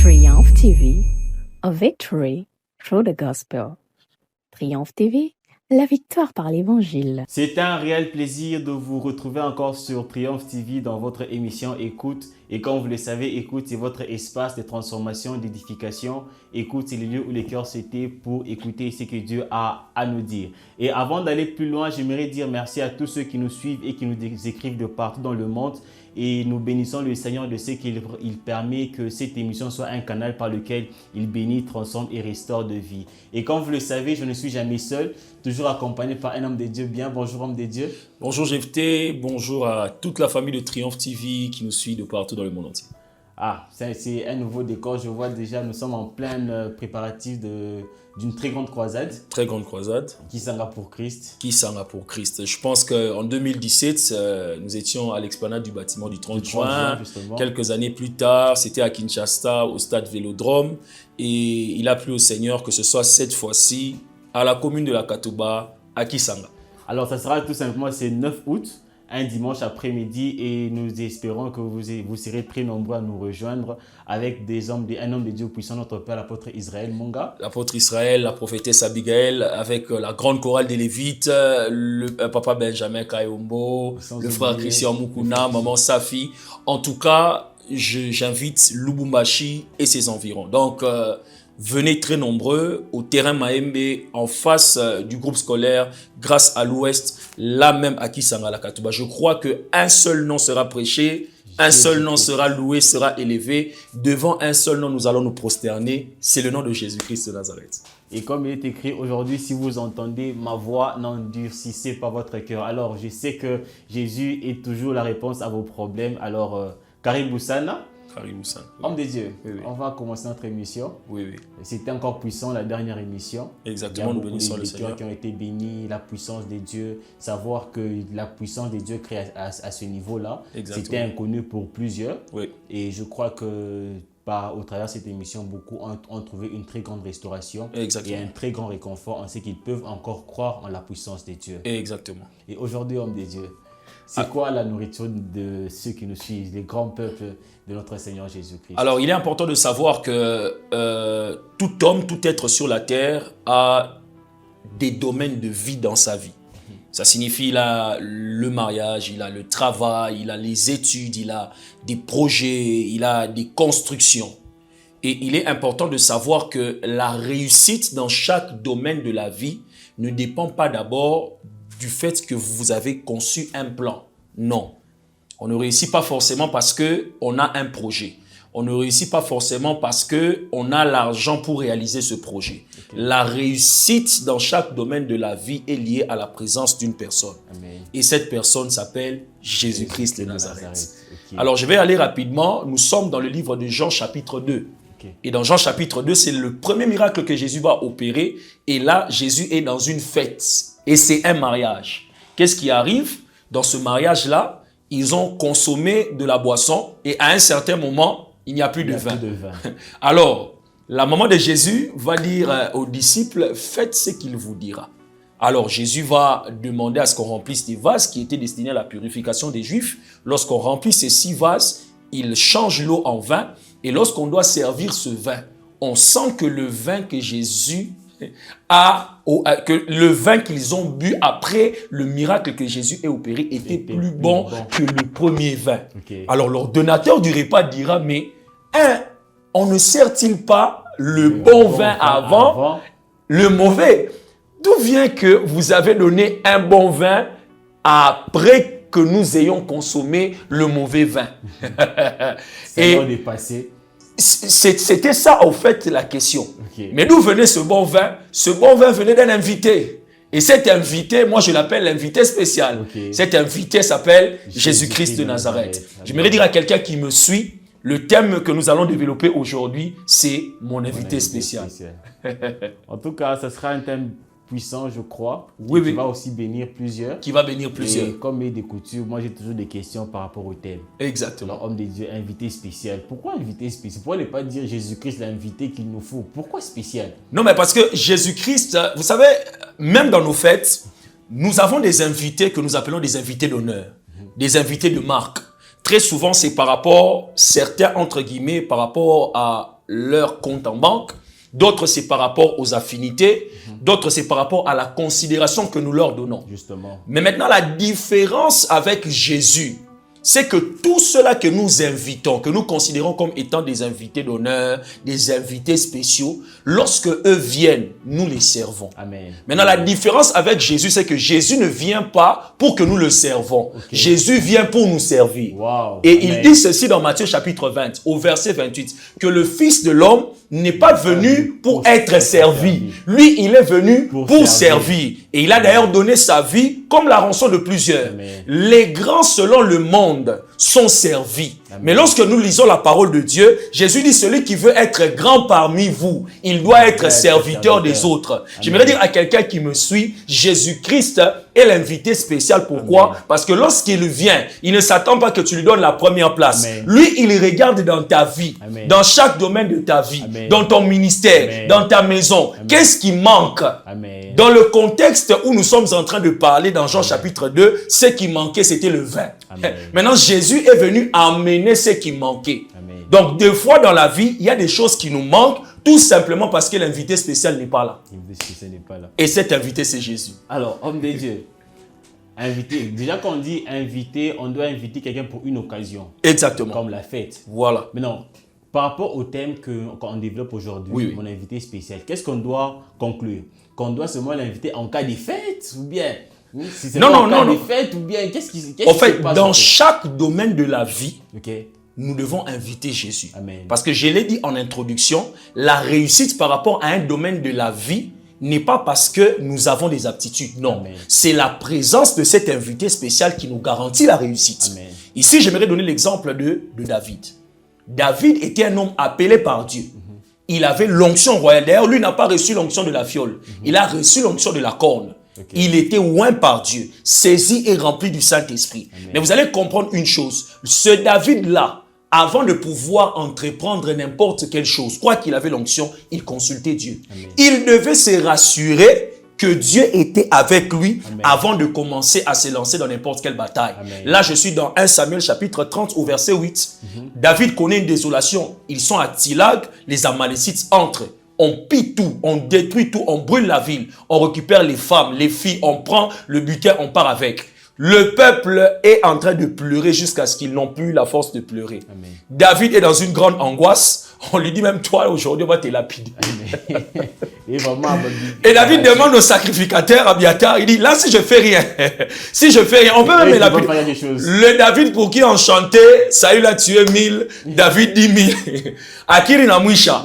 Triomphe TV, a victory through the gospel. Triomphe TV, la victoire par l'évangile. C'est un réel plaisir de vous retrouver encore sur Triomphe TV dans votre émission Écoute. Et comme vous le savez, Écoute, c'est votre espace de transformation, d'édification. Écoute, c'est le lieu où les cœurs s'étaient pour écouter ce que Dieu a à nous dire. Et avant d'aller plus loin, j'aimerais dire merci à tous ceux qui nous suivent et qui nous écrivent de partout dans le monde. Et nous bénissons le Seigneur de ce qu'il permet que cette émission soit un canal par lequel il bénit, transforme et restaure de vie. Et comme vous le savez, je ne suis jamais seul, toujours accompagné par un homme de Dieu. Bien, bonjour homme de Dieu. Bonjour Jephté, bonjour à toute la famille de Triomphe TV qui nous suit de partout dans le monde entier. Ah, c'est un nouveau décor. Je vois déjà, nous sommes en plein préparatif d'une très grande croisade. Très grande croisade. Kisanga pour Christ. Kisanga pour Christ. Je pense qu'en 2017, nous étions à l'explanade du bâtiment du 30 juin. Quelques années plus tard, c'était à Kinshasa, au stade Vélodrome. Et il a plu au Seigneur que ce soit cette fois-ci à la commune de la Katouba, à Kisanga. Alors, ça sera tout simplement, c'est 9 août. Un dimanche après-midi et nous espérons que vous serez très nombreux à nous rejoindre avec un homme de Dieu puissant, notre Père, l'apôtre Israël Monga. L'apôtre Israël, la prophétesse Abigail, avec la grande chorale des Lévites, le papa Benjamin Kayombo, le frère Christian Mukuna, maman Safi. En tout cas, j'invite Lubumbashi et ses environs. Donc, venez très nombreux au terrain Maembe en face du groupe scolaire Grâce à l'Ouest, là même à Kisanga la Katouba. Je crois qu'un seul nom sera prêché, un seul nom sera loué, sera élevé. Devant un seul nom, nous allons nous prosterner. C'est le nom de Jésus-Christ de Nazareth. Et comme il est écrit aujourd'hui, si vous entendez ma voix, n'endurcissez pas votre cœur. Alors, je sais que Jésus est toujours la réponse à vos problèmes. Alors, Karibou Sana. Homme de Dieu, oui. On va commencer notre émission. Oui. C'était encore puissant la dernière émission. Exactement, nous bénissons le Seigneur. Qui ont été bénis, la puissance de Dieu, savoir que la puissance de Dieu créée à ce niveau-là, c'était inconnu pour plusieurs. Oui. Et je crois que au travers de cette émission, beaucoup ont trouvé une très grande restauration. Exactement. Et un très grand réconfort en ce qu'ils peuvent encore croire en la puissance de Dieu. Exactement. Et aujourd'hui, homme de Dieu, c'est quoi la nourriture de ceux qui nous suivent, les grands peuples de notre Seigneur Jésus-Christ? Alors, il est important de savoir que tout homme, tout être sur la terre a des domaines de vie dans sa vie. Ça signifie qu'il a le mariage, il a le travail, il a les études, il a des projets, il a des constructions. Et il est important de savoir que la réussite dans chaque domaine de la vie ne dépend pas d'abord du fait que vous avez conçu un plan. Non. On ne réussit pas forcément parce qu'on a un projet. On ne réussit pas forcément parce qu'on a l'argent pour réaliser ce projet. Okay. La réussite dans chaque domaine de la vie est liée à la présence d'une personne. Amen. Et cette personne s'appelle Jésus-Christ de Nazareth. Okay. Alors, je vais aller rapidement. Nous sommes dans le livre de Jean chapitre 2. Okay. Et dans Jean chapitre 2, c'est le premier miracle que Jésus va opérer. Et là, Jésus est dans une fête. Et c'est un mariage. Qu'est-ce qui arrive? Dans ce mariage-là, ils ont consommé de la boisson et à un certain moment, il n'y a plus de vin. Alors, la maman de Jésus va dire aux disciples, faites ce qu'il vous dira. Alors, Jésus va demander à ce qu'on remplisse des vases qui étaient destinés à la purification des Juifs. Lorsqu'on remplit ces 6 vases, il change l'eau en vin. Et lorsqu'on doit servir ce vin, on sent que le vin que Jésus que le vin qu'ils ont bu après le miracle que Jésus a opéré était plus bon que le premier vin. Okay. Alors l'ordonnateur du repas dira, mais on ne sert-il pas le bon vin avant le mauvais? D'où vient que vous avez donné un bon vin après que nous ayons consommé le mauvais vin? C'était ça, en fait, la question. Okay. Mais d'où venait ce bon vin? Ce bon vin venait d'un invité. Et cet invité, moi, je l'appelle l'invité spécial. Okay. Cet invité s'appelle Jésus-Christ de Nazareth. J'aimerais dire à quelqu'un qui me suit, le thème que nous allons développer aujourd'hui, c'est mon invité spécial. En tout cas, ce sera un thème puissant, je crois, qui va aussi bénir plusieurs. Qui va bénir plusieurs. Et comme il est de coutume, moi j'ai toujours des questions par rapport au thème. Exactement. Alors, homme de Dieu, invité spécial. Pourquoi invité spécial? Pourquoi ne pas dire Jésus-Christ l'invité qu'il nous faut? Pourquoi spécial? Non, mais parce que Jésus-Christ, vous savez, même dans nos fêtes, nous avons des invités que nous appelons des invités d'honneur, des invités de marque. Très souvent, c'est par rapport, certains entre guillemets, par rapport à leur compte en banque, d'autres c'est par rapport aux affinités, d'autres c'est par rapport à la considération que nous leur donnons. Justement. Mais maintenant, la différence avec Jésus, c'est que tout cela que nous invitons, que nous considérons comme étant des invités d'honneur, des invités spéciaux, lorsque eux viennent, nous les servons. Amen. Maintenant, la différence avec Jésus, c'est que Jésus ne vient pas pour que nous le servons. Okay. Jésus vient pour nous servir. Wow. Et Amen. il dit ceci dans Matthieu chapitre 20, au verset 28, que le Fils de l'homme n'est pas venu pour être servi. Lui, il est venu pour servir. Et il a d'ailleurs donné sa vie comme la rançon de plusieurs. Amen. Les grands selon le monde sont servis. Amen. Mais lorsque nous lisons la parole de Dieu, Jésus dit celui qui veut être grand parmi vous, il doit être serviteur des autres. Amen. J'aimerais dire à quelqu'un qui me suit, Jésus-Christ est l'invité spécial. Pourquoi? Amen. Parce que lorsqu'il vient, il ne s'attend pas que tu lui donnes la première place. Amen. Lui, il regarde dans ta vie, Amen. dans chaque domaine de ta vie, Amen. dans ton ministère, Amen. dans ta maison. Qu'est-ce qui manque? Amen. Dans le contexte où nous sommes en train de parler dans Jean chapitre 2, ce qui manquait, c'était le vin. Amen. Maintenant, Jésus est venu amener ce qui manquait. Amen. Donc, des fois dans la vie, il y a des choses qui nous manquent, tout simplement parce que l'invité spécial n'est pas là. L'invité spécial n'est pas là. Et cet invité, c'est Jésus. Alors, homme de Dieu, invité. Déjà, quand on dit invité, on doit inviter quelqu'un pour une occasion. Exactement. Comme la fête. Voilà. Maintenant, par rapport au thème qu'on développe aujourd'hui, Oui. mon invité spécial, qu'est-ce qu'on doit conclure? Qu'on doit seulement l'inviter en cas de fête ou bien si c'est Non, en non, cas non, de non. fête ou bien qu'est-ce qui En fait, se passe dans en fait? chaque domaine de la vie, Ok. nous devons inviter Jésus. Amen. Parce que je l'ai dit en introduction, la réussite par rapport à un domaine de la vie n'est pas parce que nous avons des aptitudes. Non, Amen. c'est la présence de cet invité spécial qui nous garantit la réussite. Amen. Ici, j'aimerais donner l'exemple de David. David était un homme appelé par Dieu. Il avait l'onction royale. D'ailleurs, lui n'a pas reçu l'onction de la fiole. Il a reçu l'onction de la corne. Okay. Il était oint par Dieu, saisi et rempli du Saint-Esprit. Mais vous allez comprendre une chose. Ce David-là, avant de pouvoir entreprendre n'importe quelle chose, quoi qu'il avait l'onction, il consultait Dieu. Amen. Il devait se rassurer que Dieu était avec lui. Amen. Avant de commencer à se lancer dans n'importe quelle bataille. Amen. Là, je suis dans 1 Samuel chapitre 30 au verset 8. David connaît une désolation. Ils sont à Tzilag, les Amalécites entrent. On pille tout, on détruit tout, on brûle la ville, on récupère les femmes, les filles, on prend le butin, on part avec. Le peuple est en train de pleurer jusqu'à ce qu'ils n'ont plus la force de pleurer. Amen. David est dans une grande angoisse. On lui dit même, toi, aujourd'hui, on va te lapider. Amen. Et vraiment, Et David demande au sacrificateur, Abiatar, il dit, là, si je fais rien, si je fais rien, on peut même me lapider. Le David pour qui on chantait, Saül a tué 1000, David 10 000. Akiri Namwisha.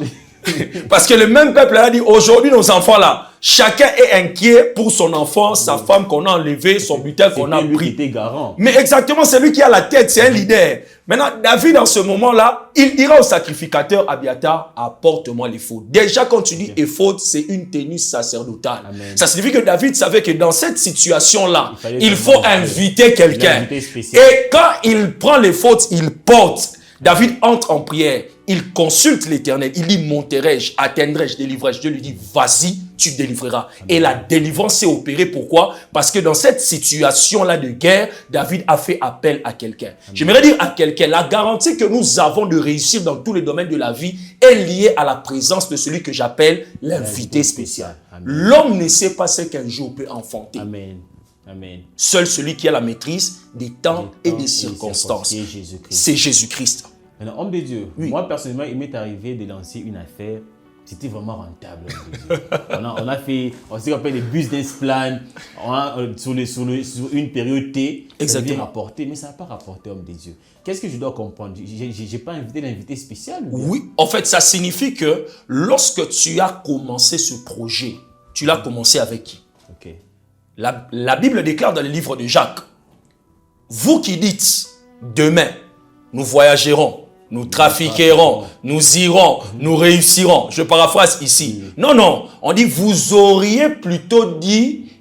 Parce que le même peuple a dit, aujourd'hui, nos enfants là, chacun est inquiet pour son enfant, sa femme qu'on a enlevé, son butin qu'on a lui pris. qui était garant. Mais exactement, c'est lui qui a la tête, c'est un leader. Maintenant, David, en ce moment-là, il dira au sacrificateur Abiatar, apporte-moi les fautes. Déjà, quand tu dis éphod, c'est une tenue sacerdotale. Amen. Ça signifie que David savait que dans cette situation-là, fallait il faut inviter quelqu'un. L'invité spécial. Et quand il prend les fautes, il porte. David entre en prière. Il consulte l'Éternel. Il dit, monterai-je, atteindrai-je, délivrerai-je. Dieu lui dit, vas-y, tu délivreras. Amen. Et la délivrance s'est opérée. Pourquoi? Parce que dans cette situation-là de guerre, David a fait appel à quelqu'un. J'aimerais dire à quelqu'un, la garantie que nous avons de réussir dans tous les domaines de la vie est liée à la présence de celui que j'appelle l'invité spécial. L'homme ne sait pas ce qu'un jour peut enfanter. Amen. Amen. Seul celui qui a la maîtrise des temps et des circonstances, c'est Jésus-Christ. Maintenant, homme de Dieu, oui. Moi personnellement, il m'est arrivé de lancer une affaire. C'était vraiment rentable. on a fait, on s'est appelé des business plans sur une période T. Exactement. Ça a rapporté, mais ça n'a pas rapporté, homme de Dieu. Qu'est-ce que je dois comprendre? Je n'ai pas invité l'invité spécial? Oui, en fait, ça signifie que lorsque tu as commencé ce projet, tu l'as commencé avec qui? Okay. La Bible déclare dans le livre de Jacques, vous qui dites, demain, nous voyagerons, nous trafiquerons, nous irons, nous réussirons. Je paraphrase ici. Non, non, on dit, vous auriez plutôt dit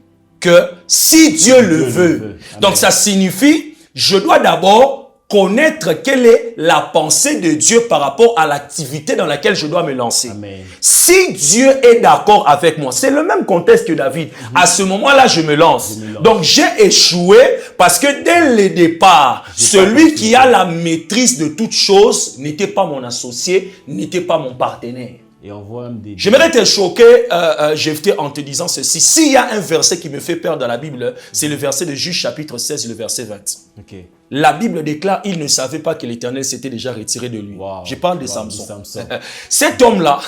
que si Dieu le veut. Donc ça signifie, je dois d'abord connaître quelle est la pensée de Dieu par rapport à l'activité dans laquelle je dois me lancer. Amen. Si Dieu est d'accord avec moi, c'est le même contexte que David. À ce moment-là, je me lance. Donc, j'ai échoué parce que dès le départ, celui qui a la maîtrise de toutes choses n'était pas mon associé, n'était pas mon partenaire. Et on voit même des... J'aimerais te choquer, Jephthé, en te disant ceci. S'il y a un verset qui me fait peur dans la Bible, c'est le verset de Juge chapitre 16, le verset 20. Okay. La Bible déclare, il ne savait pas que l'Éternel s'était déjà retiré de lui. Wow. Je parle de Samson. Cet homme-là,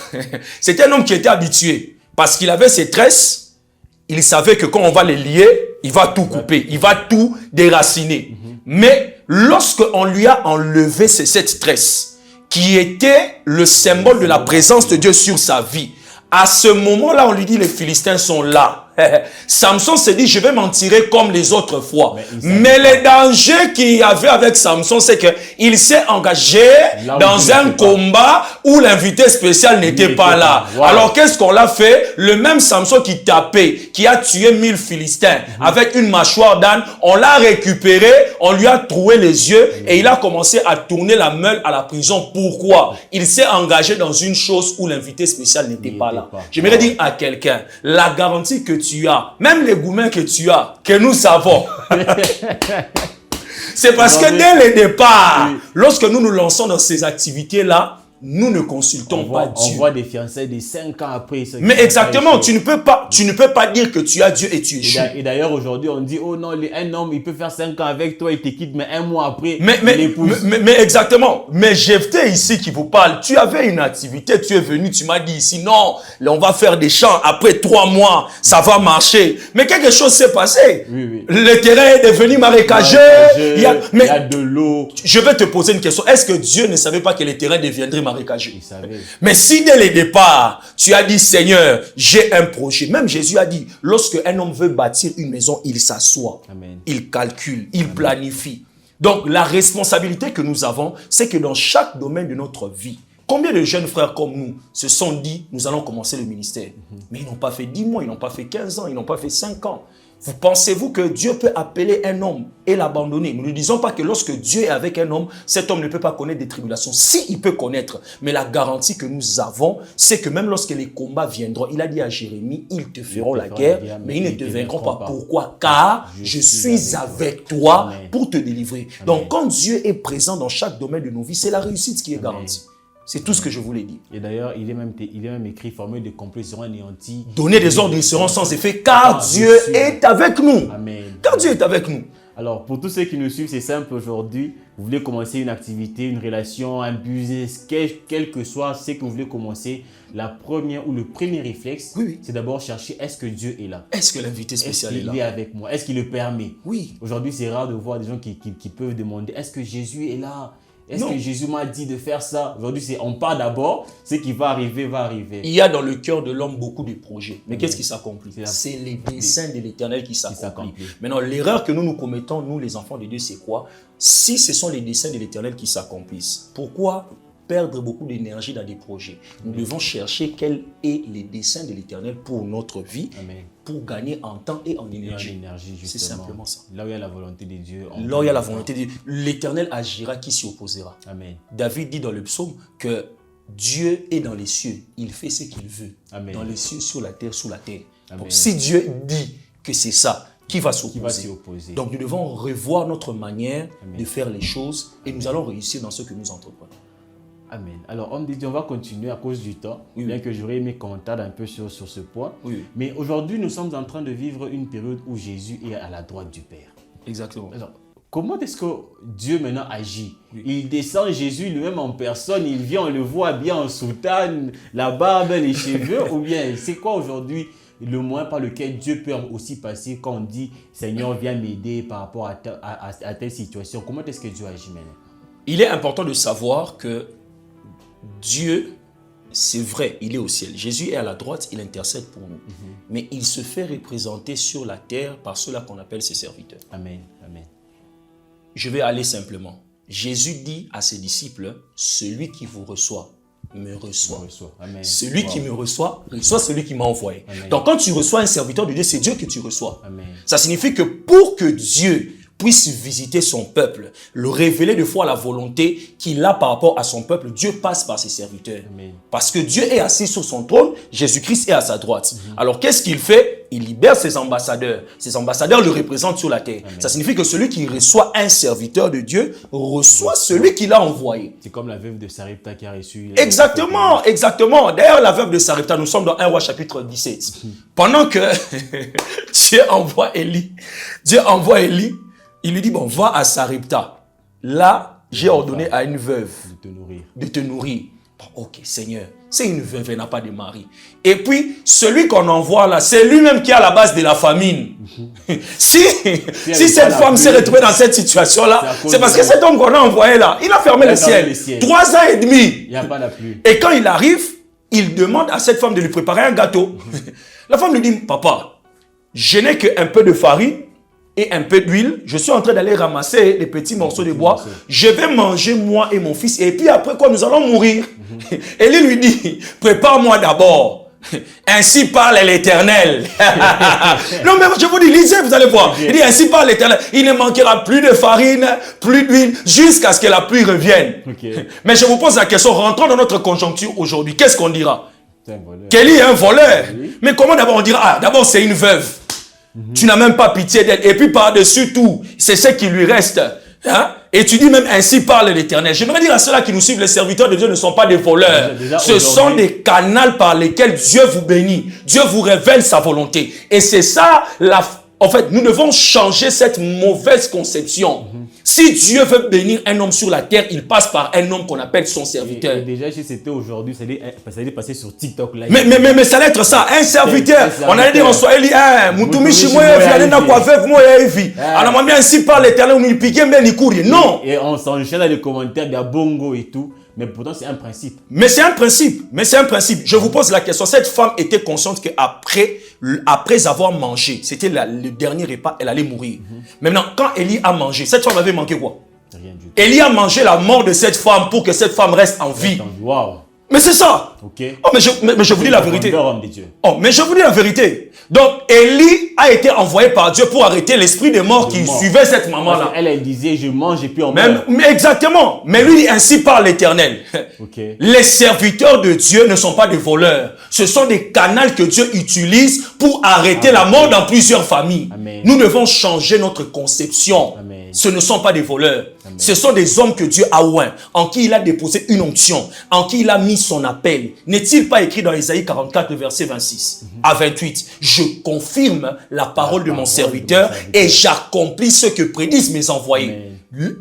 c'était un homme qui était habitué. Parce qu'il avait ses tresses, il savait que quand on va les lier, il va tout couper, il va tout déraciner. Mais lorsqu'on lui a enlevé cette tresse, qui était le symbole de la présence de Dieu sur sa vie, à ce moment-là, on lui dit, les Philistins sont là. Samson s'est dit, je vais m'en tirer comme les autres fois. Mais le danger qu'il y avait avec Samson, c'est qu'il s'est engagé dans un combat où l'invité spécial n'était pas là. Wow. Alors qu'est-ce qu'on l'a fait? Le même Samson qui tapait, qui a tué 1000 Philistins avec une mâchoire d'âne, on l'a récupéré, on lui a troué les yeux et il a commencé à tourner la meule à la prison. Pourquoi? Il s'est engagé dans une chose où l'invité spécial n'était pas là. J'aimerais dire à quelqu'un, la garantie que tu as, même les gourmets que tu as, que nous savons, c'est parce que dès le départ, lorsque nous nous lançons dans ces activités-là, nous ne consultons pas Dieu. On voit des fiançailles de 5 ans après. Mais exactement, tu ne peux pas dire que tu as Dieu et tu échoues. Et d'ailleurs, aujourd'hui, on dit, oh non, un homme, il peut faire 5 ans avec toi, il te quitte, mais un mois après, mais exactement. Mais Jephthé ici qui vous parle, tu avais une activité, tu es venu, tu m'as dit ici, non, on va faire des champs, après 3 mois, ça va marcher. Mais quelque chose s'est passé. Oui. Le terrain est devenu marécageux. Il y a de l'eau. Je vais te poser une question. Est-ce que Dieu ne savait pas que le terrain deviendrait marécageux? Il savait. Mais si dès le départ, tu as dit, Seigneur, j'ai un projet. Même Jésus a dit, lorsque un homme veut bâtir une maison, il s'assoit, il calcule, il planifie. Donc, la responsabilité que nous avons, c'est que dans chaque domaine de notre vie, combien de jeunes frères comme nous se sont dit, nous allons commencer le ministère. Mais ils n'ont pas fait 10 mois, ils n'ont pas fait 15 ans, ils n'ont pas fait 5 ans. Vous pensez-vous que Dieu peut appeler un homme et l'abandonner? Nous ne disons pas que lorsque Dieu est avec un homme, cet homme ne peut pas connaître des tribulations. Si, il peut connaître. Mais la garantie que nous avons, c'est que même lorsque les combats viendront, il a dit à Jérémie, ils te feront la guerre, mais ils ne te vaincront pas. Pourquoi? Car je suis avec toi pour te délivrer. Donc, quand Dieu est présent dans chaque domaine de nos vies, c'est la réussite qui est garantie. C'est tout ce que je voulais dire. Et d'ailleurs, il est même écrit, formule de complot seront anéantis. Donner des ordres, ils seront sans effet, car Dieu est avec nous. Amen. Car Dieu est avec nous. Alors, pour tous ceux qui nous suivent, c'est simple aujourd'hui. Vous voulez commencer une activité, une relation, un business, quel que soit ce que vous voulez commencer, la première ou le premier réflexe, c'est d'abord chercher, est-ce que Dieu est là? Est-ce que l'invité spécial est là? Est-ce qu'il est avec moi? Est-ce qu'il le permet? Oui. Aujourd'hui, c'est rare de voir des gens qui peuvent demander, est-ce que Jésus est là? Est-ce que Jésus m'a dit de faire ça? Aujourd'hui, on part d'abord, ce qui va arriver, va arriver. Il y a dans le cœur de l'homme beaucoup de projets. Mais qu'est-ce qui s'accomplit? C'est les desseins de l'Éternel qui s'accomplissent. Maintenant, l'erreur que nous commettons, nous les enfants de Dieu, c'est quoi? Si ce sont les desseins de l'Éternel qui s'accomplissent, pourquoi perdre beaucoup d'énergie dans des projets? Nous devons chercher quel est les desseins de l'Éternel pour notre vie, pour gagner en temps et en énergie. C'est simplement ça. Là où il y a la volonté de Dieu. Là où il y a la volonté de Dieu, l'Éternel agira, qui s'y opposera. Amen. David dit dans le psaume que Dieu est dans les cieux, il fait ce qu'il veut. Amen. Dans les cieux, sur la terre, sous la terre. Amen. Donc, si Dieu dit que c'est ça, qui va s'opposer? Donc nous devons revoir notre manière de faire les choses et nous allons réussir dans ce que nous entreprenons. Amen. Alors, on va continuer à cause du temps, bien que j'aurais aimé commenter un peu sur ce point. Mais aujourd'hui, nous sommes en train de vivre une période où Jésus est à la droite du Père. Exactement. Alors, comment est-ce que Dieu maintenant agit? Il descend Jésus lui-même en personne, il vient, on le voit bien en soutane, la barbe, les cheveux, ou bien c'est quoi aujourd'hui le moyen par lequel Dieu peut aussi passer quand on dit « Seigneur, viens m'aider par rapport à telle situation ». Comment est-ce que Dieu agit maintenant? Il est important de savoir que Dieu, c'est vrai, il est au ciel. Jésus est à la droite, il intercède pour nous. Mais il se fait représenter sur la terre par ceux-là qu'on appelle ses serviteurs. Amen. Amen. Je vais aller simplement. Jésus dit à ses disciples, celui qui vous reçoit, me reçoit. Amen. Celui qui me reçoit celui qui m'a envoyé. Amen. Donc quand tu reçois un serviteur de Dieu, c'est Dieu que tu reçois. Amen. Ça signifie que pour que Dieu puisse visiter son peuple, le révéler de fois la volonté qu'il a par rapport à son peuple, Dieu passe par ses serviteurs. Amen. Parce que Dieu est assis sur son trône, Jésus-Christ est à sa droite. Alors qu'est-ce qu'il fait? Il libère ses ambassadeurs. Ses ambassadeurs le représentent sur la terre. Amen. Ça signifie que celui qui reçoit un serviteur de Dieu reçoit celui qu'il a envoyé. C'est comme la veuve de Sarepta qui a reçu... Exactement, exactement. D'ailleurs, la veuve de Sarepta, nous sommes dans 1 Roi chapitre 17. Pendant que Dieu envoie Élie, il lui dit, bon, va à Sarepta. Là, j'ai ordonné à une veuve de te nourrir. Bon, ok, Seigneur, c'est une veuve, elle n'a pas de mari. Et puis, celui qu'on envoie là, c'est lui-même qui est à la base de la famine. Si cette femme s'est retrouvée dans cette situation-là, c'est parce que cet homme qu'on a envoyé là, il a fermé le ciel. 3 ans et demi. Il n'y a pas la pluie. Et quand il arrive, il demande à cette femme de lui préparer un gâteau. La femme lui dit, papa, je n'ai qu'un peu de farine et un peu d'huile. Je suis en train d'aller ramasser des petits morceaux de bois. Je vais manger moi et mon fils. Et puis après quoi, nous allons mourir. Et lui dit, prépare-moi d'abord. Ainsi parle l'Éternel. Non mais je vous dis, lisez, vous allez voir. Il dit, ainsi parle l'Éternel. Il ne manquera plus de farine, plus d'huile, jusqu'à ce que la pluie revienne. Mais je vous pose la question, rentrons dans notre conjoncture aujourd'hui. Qu'est-ce qu'on dira? Kelly est un voleur. Oui. Mais comment d'abord on dira, ah, d'abord c'est une veuve. Tu n'as même pas pitié d'elle. Et puis par-dessus tout, c'est ce qui lui reste. Hein? Et tu dis même, ainsi parle l'Éternel. J'aimerais dire à ceux-là qui nous suivent, les serviteurs de Dieu ne sont pas des voleurs. Ce sont des canaux par lesquels Dieu vous bénit. Dieu vous révèle sa volonté. Et c'est ça, en fait, nous devons changer cette mauvaise conception. Si Dieu veut bénir un homme sur la terre, il passe par un homme qu'on appelle son serviteur. Et déjà, si c'était aujourd'hui, ça allait passer sur TikTok. Là, mais ça allait être ça, un serviteur. On allait dire en Swahili, Mutumishi moye viale na kwa veuve moye hivi. Alors moi bien ainsi par l'Éternel, on y pique mais ni courir. Non. Et on s'enchaîne dans les commentaires, il y a bongo et tout. Mais pourtant, c'est un principe. Mais c'est un principe. Je vous pose la question. Cette femme était consciente qu'après avoir mangé, c'était le dernier repas, elle allait mourir. Maintenant, quand Élie a mangé, cette femme avait manqué quoi? Rien du tout. Élie a mangé la mort de cette femme pour que cette femme reste en vie. Wow. Mais c'est ça. Okay. Oh, mais je vous dis la vérité. Oh, mais je vous dis la vérité. Donc, Élie a été envoyé par Dieu pour arrêter l'esprit de mort qui suivait cette maman-là. Elle disait, je mange et puis on meurt. Mais exactement. Mais lui, ainsi parle l'Éternel. Okay. Les serviteurs de Dieu ne sont pas des voleurs. Ce sont des canaux que Dieu utilise pour arrêter la mort dans plusieurs familles. Amen. Nous devons changer notre conception. Amen. Ce ne sont pas des voleurs. Amen. Ce sont des hommes que Dieu a oints, en qui il a déposé une onction, en qui il a mis son appel. N'est-il pas écrit dans Isaïe 44, verset 26 à 28? Je confirme la parole de mon serviteur et j'accomplis ce que prédisent mes envoyés.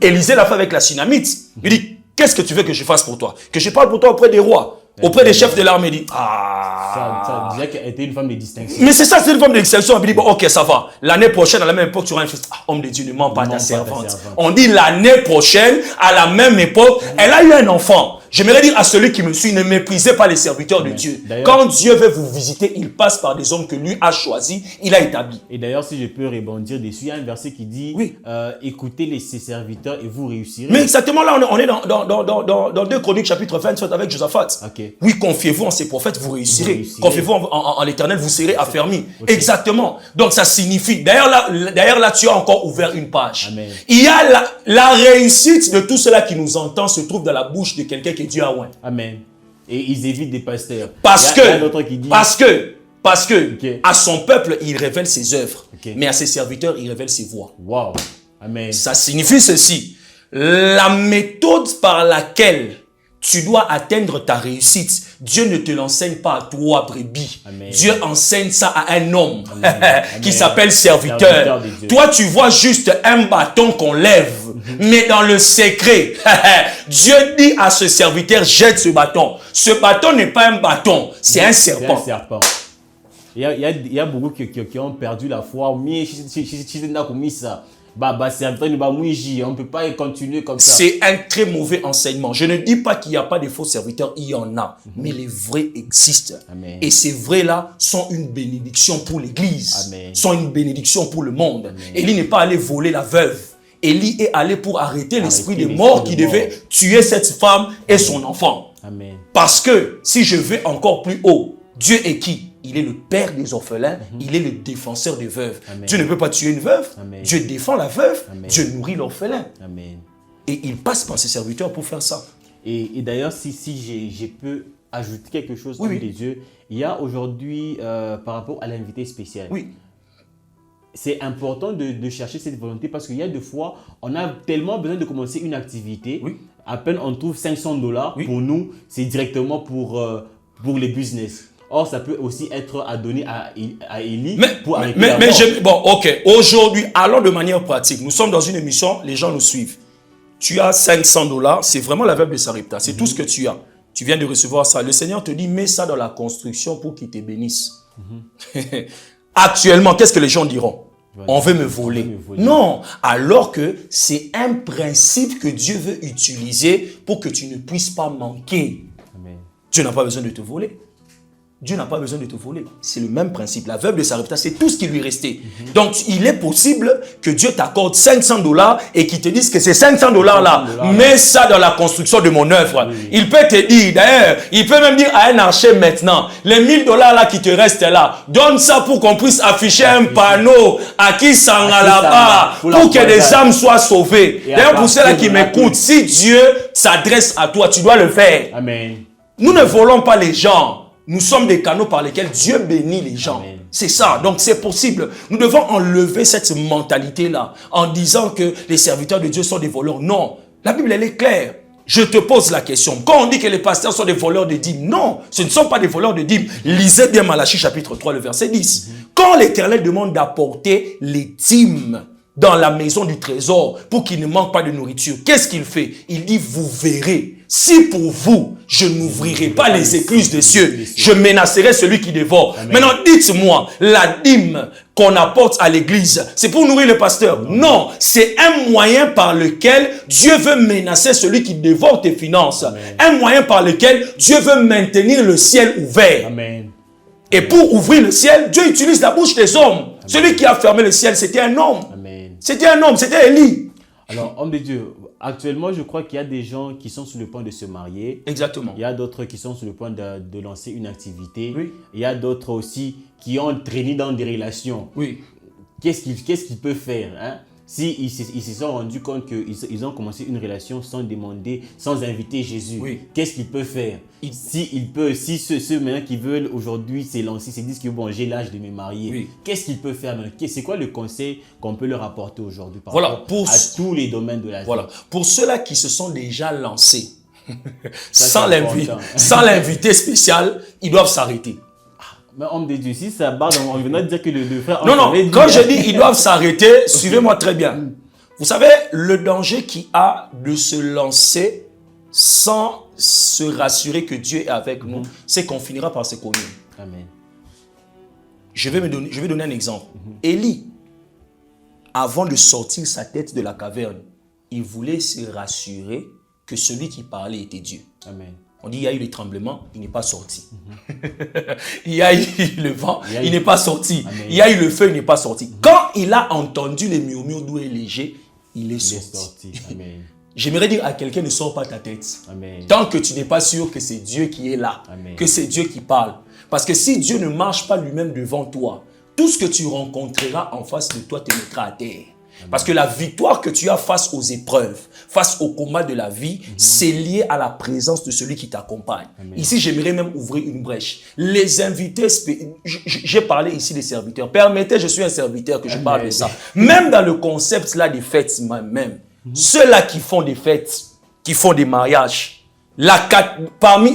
Élisée l'a fait avec la Sunamite. Il dit, qu'est-ce que tu veux que je fasse pour toi? Que je parle pour toi auprès des rois, auprès des chefs de l'armée. Il dit, ça disait qu'elle était une femme de distinction. Mais c'est ça, c'est une femme de distinction. Il dit, bon, ok, ça va. L'année prochaine, à la même époque, tu auras un fils. Ah, homme de Dieu, ne mens pas ta servante. On dit l'année prochaine, à la même époque, elle a eu un enfant. J'aimerais dire à celui qui me suit, ne méprisez pas les serviteurs de Dieu. Quand Dieu veut vous visiter, il passe par des hommes que lui a choisis, il a établis. Et d'ailleurs, si je peux rebondir dessus, il y a un verset qui dit, oui. Écoutez ses serviteurs et vous réussirez. Mais exactement là, on est dans 2 Chroniques chapitre 27 avec Josaphat. Okay. Oui, confiez-vous en ces prophètes, vous réussirez. Confiez-vous en l'Éternel, vous serez affermis. Okay. Exactement. Donc ça signifie, d'ailleurs là, tu as encore ouvert une page. Amen. Il y a la réussite de tout cela qui nous entend se trouve dans la bouche de quelqu'un qui Dieu a oint. Amen. Et ils évitent des pasteurs. Parce que okay. À son peuple, il révèle ses œuvres. Okay. Mais à ses serviteurs, il révèle ses voies. Wow. Amen. Ça signifie ceci. La méthode par laquelle tu dois atteindre ta réussite, Dieu ne te l'enseigne pas à toi, brebis. Amen. Dieu enseigne ça à un homme qui s'appelle serviteur. Toi, tu vois juste un bâton qu'on lève. Mais dans le secret, Dieu dit à ce serviteur, jette ce bâton. Ce bâton n'est pas un bâton, c'est un serpent. Il y a beaucoup qui ont perdu la foi. On ne peut pas continuer comme ça. C'est un très mauvais enseignement. Je ne dis pas qu'il n'y a pas de faux serviteurs, il y en a. Mais les vrais existent. Amen. Et ces vrais-là sont une bénédiction pour l'Église. Sont une bénédiction pour le monde. Élie n'est pas allé voler la veuve. Élie est allé pour arrêter l'esprit de mort qui devait tuer cette femme et son enfant. Amen. Parce que si je vais encore plus haut, Dieu est qui? il est le père des orphelins, il est le défenseur des veuves. Amen. Dieu ne peut pas tuer une veuve, Amen. Dieu défend la veuve, Amen. Dieu nourrit l'orphelin. Amen. Et il passe par ses serviteurs pour faire ça. Et d'ailleurs, si je peux ajouter quelque chose Oui, dans oui. les yeux, il y a aujourd'hui, par rapport à l'invité spécial, Oui. c'est important de chercher cette volonté parce qu'il y a des fois, on a tellement besoin de commencer une activité, Oui. à peine on trouve $500, Oui. pour nous, c'est directement pour les business. Or, ça peut aussi être à donner à Élie pour arrêter la mort. Bon, ok. Aujourd'hui, allons de manière pratique. Nous sommes dans une émission, les gens nous suivent. Tu as $500, c'est vraiment la veuve de Sarepta. C'est tout ce que tu as. Tu viens de recevoir ça. Le Seigneur te dit, mets ça dans la construction pour qu'il te bénisse. Actuellement, qu'est-ce que les gens diront? On veut me voler. Non, alors que c'est un principe que Dieu veut utiliser pour que tu ne puisses pas manquer. Amen. Dieu n'a pas besoin de te voler. Dieu n'a pas besoin de te voler. C'est le même principe. La veuve de Sarepta, c'est tout ce qui lui restait. Donc, il est possible que Dieu t'accorde $500 et qu'il te dise que ces $500 là, mets ça dans la construction de mon œuvre. Oui. Il peut te dire, d'ailleurs, il peut même dire à un archer maintenant, les $1000 là qui te restent là, donne ça pour qu'on puisse afficher un panneau à qui s'en a là-bas, pour que des âmes soient sauvées. D'ailleurs, pour ceux-là qui m'écoutent, si Dieu s'adresse à toi, tu dois le faire. Amen. Nous ne volons pas les gens. Nous sommes des canaux par lesquels Dieu bénit les gens. Amen. C'est ça. Donc, c'est possible. Nous devons enlever cette mentalité-là en disant que les serviteurs de Dieu sont des voleurs. Non. La Bible, elle est claire. Je te pose la question. Quand on dit que les pasteurs sont des voleurs de dîmes, non, ce ne sont pas des voleurs de dîmes. Lisez bien Malachie chapitre 3, le verset 10. Quand l'Éternel demande d'apporter les dîmes dans la maison du trésor pour qu'il ne manque pas de nourriture, qu'est-ce qu'il fait? Il dit, vous verrez. Si pour vous, je n'ouvrirai pas les écluses des cieux, je menacerai celui qui dévore. Amen. Maintenant, dites-moi, la dîme qu'on apporte à l'église, c'est pour nourrir le pasteur? Non, c'est un moyen par lequel Dieu veut menacer celui qui dévore tes finances. Amen. Un moyen par lequel Dieu veut maintenir le ciel ouvert. Amen. Et pour ouvrir le ciel, Dieu utilise la bouche des hommes. Amen. Celui qui a fermé le ciel, c'était un homme. Amen. C'était un homme, c'était Élie. Alors, homme de Dieu, actuellement, je crois qu'il y a des gens qui sont sur le point de se marier. Exactement. Il y a d'autres qui sont sur le point de lancer une activité. Oui. Il y a d'autres aussi qui ont traîné dans des relations. Oui. Qu'est-ce qu'ils peuvent faire, hein? Si ils se sont rendus compte qu'ils ont commencé une relation sans demander, sans inviter Jésus, Oui. qu'est-ce qu'ils peuvent faire? Si ceux maintenant qui veulent aujourd'hui s'élancer, se disent que bon, j'ai l'âge de me marier, Oui. qu'est-ce qu'ils peuvent faire maintenant? C'est quoi le conseil qu'on peut leur apporter aujourd'hui par Voilà, rapport à tous les domaines de la vie? Voilà. Pour ceux-là qui se sont déjà lancés, Ça, c'est important. sans l'invité spécial, ils doivent s'arrêter. Mais homme de Dieu, si ça barre, on venait de dire que le frère... Non, quand je dis ils doivent s'arrêter, suivez-moi très bien. Vous savez, le danger qu'il a de se lancer sans se rassurer que Dieu est avec nous, c'est qu'on finira par se connaître. Amen. Je vais donner un exemple. Élie, avant de sortir sa tête de la caverne, il voulait se rassurer que celui qui parlait était Dieu. Amen. On dit il y a eu les tremblements, il n'est pas sorti. Il y a eu le vent, il n'est pas sorti. Amen. Il y a eu le feu, il n'est pas sorti. Quand il a entendu les murmures doux et légers, il est sorti. Amen. J'aimerais dire à quelqu'un, ne sors pas ta tête. Amen. Tant que tu n'es pas sûr que c'est Dieu qui est là, Amen. que c'est Dieu qui parle. Parce que si Dieu ne marche pas lui-même devant toi, tout ce que tu rencontreras en face de toi te mettra à terre. Parce que la victoire que tu as face aux épreuves, face au combat de la vie, c'est lié à la présence de celui qui t'accompagne. Ici, j'aimerais même ouvrir une brèche. Les invités, j'ai parlé ici des serviteurs. Permettez, je suis un serviteur que je parle de ça. Même dans le concept là des fêtes, même, ceux-là qui font des fêtes, qui font des mariages,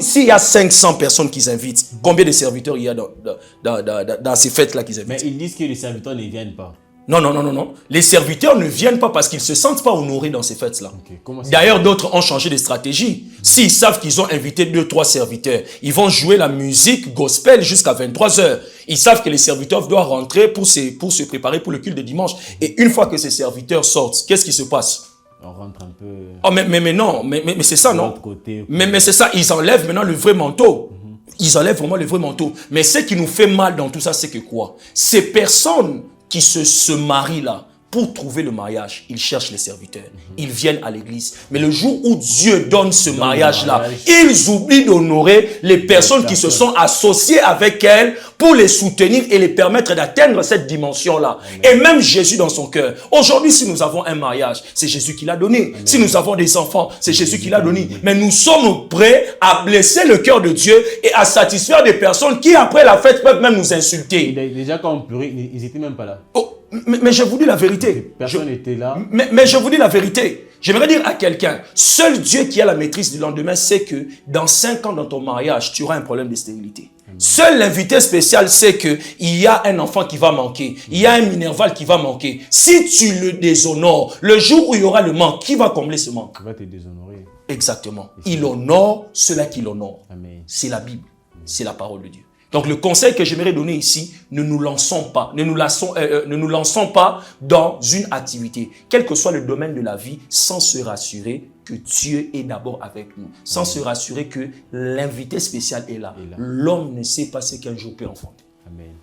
s'il y a 500 personnes qu'ils invitent, combien de serviteurs il y a dans ces fêtes-là qu'ils invitent? Mais ils disent que les serviteurs ne viennent pas. Non. Les serviteurs ne viennent pas parce qu'ils ne se sentent pas honorés dans ces fêtes-là. Okay. D'ailleurs, d'autres ont changé de stratégie. S'ils savent qu'ils ont invité 2-3 serviteurs, ils vont jouer la musique gospel jusqu'à 23h. Ils savent que les serviteurs doivent rentrer pour se préparer pour le culte de dimanche. Et une fois que ces serviteurs sortent, qu'est-ce qui se passe? On rentre un peu... Oh, mais non, mais c'est ça, non? Côté, mais c'est ça, ils enlèvent maintenant le vrai manteau. Ils enlèvent vraiment le vrai manteau. Mais ce qui nous fait mal dans tout ça, c'est que quoi? Ces personnes qui se marient là, pour trouver le mariage, ils cherchent les serviteurs. Ils viennent à l'église. Mais le jour où Dieu donne ce mariage-là, ils oublient d'honorer les personnes qui se sont associées avec elles pour les soutenir et les permettre d'atteindre cette dimension-là. Et même Jésus dans son cœur. Aujourd'hui, si nous avons un mariage, c'est Jésus qui l'a donné. Si nous avons des enfants, c'est Jésus qui l'a donné. Mais nous sommes prêts à blesser le cœur de Dieu et à satisfaire des personnes qui, après la fête, peuvent même nous insulter. Déjà, quand on pleurait, ils n'étaient même pas là. Oh, mais je vous dis la vérité. Personne n'était là. Mais je vous dis la vérité. J'aimerais dire à quelqu'un, seul Dieu qui a la maîtrise du lendemain sait que dans 5 ans dans ton mariage, tu auras un problème de stérilité. Seul l'invité spécial sait qu'il y a un enfant qui va manquer. Il y a un minerval qui va manquer. Si tu le déshonores, le jour où il y aura le manque, qui va combler ce manque? Il va te déshonorer. Exactement. Il honore ceux-là qui l'honorent. C'est la Bible. C'est la parole de Dieu. Donc le conseil que j'aimerais donner ici, ne nous lançons pas dans une activité, quel que soit le domaine de la vie, sans se rassurer que Dieu est d'abord avec nous, sans se rassurer que l'invité spécial est là. L'homme ne sait pas ce qu'un jour peut enfanter. Amen.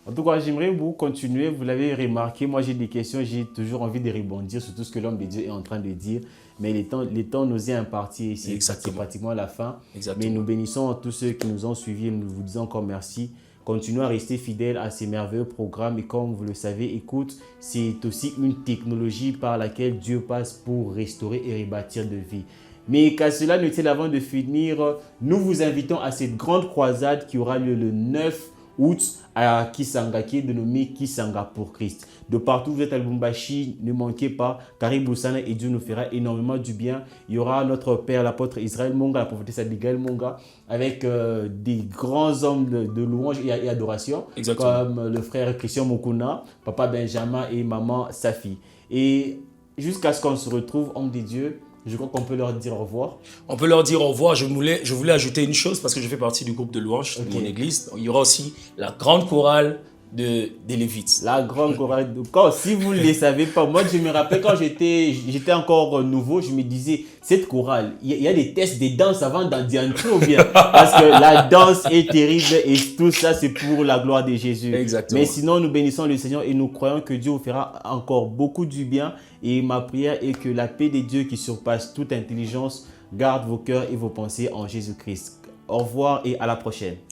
En tout cas, j'aimerais vous continuer. Vous l'avez remarqué, moi j'ai des questions, j'ai toujours envie de rebondir sur tout ce que l'homme de Dieu est en train de dire. Mais les temps nous est imparti ici. C'est pratiquement la fin. Exactement. Mais nous bénissons tous ceux qui nous ont suivis. Nous vous disons encore merci. Continuons à rester fidèles à ces merveilleux programmes. Et comme vous le savez, écoute, c'est aussi une technologie par laquelle Dieu passe pour restaurer et rebâtir de vie. Mais qu'à cela ne tienne, avant de finir, nous vous invitons à cette grande croisade qui aura lieu le 9 août à Kisanga, qui est dénommé Kisanga pour Christ. De partout vous êtes à Lubumbashi, ne manquez pas, Karibou Sana et Dieu nous fera énormément du bien. Il y aura notre père, l'apôtre Israël Monga, la prophétesse Abigail Monga, avec des grands hommes de louange et adoration, comme le frère Christian Mokuna, papa Benjamin et maman Safi. Et jusqu'à ce qu'on se retrouve, hommes de Dieu, je crois qu'on peut leur dire au revoir. On peut leur dire au revoir. Je voulais ajouter une chose parce que je fais partie du groupe de louanges de mon église. Il y aura aussi la grande chorale des Lévites. La grande chorale. Si vous ne le savez pas, moi je me rappelle quand j'étais encore nouveau, je me disais, cette chorale, il y a des tests de danse avant d'y entrer ou bien. Parce que la danse est terrible et tout ça c'est pour la gloire de Jésus. Exactement. Mais sinon nous bénissons le Seigneur et nous croyons que Dieu vous fera encore beaucoup du bien. Et ma prière est que la paix de Dieu qui surpasse toute intelligence garde vos cœurs et vos pensées en Jésus-Christ. Au revoir et à la prochaine.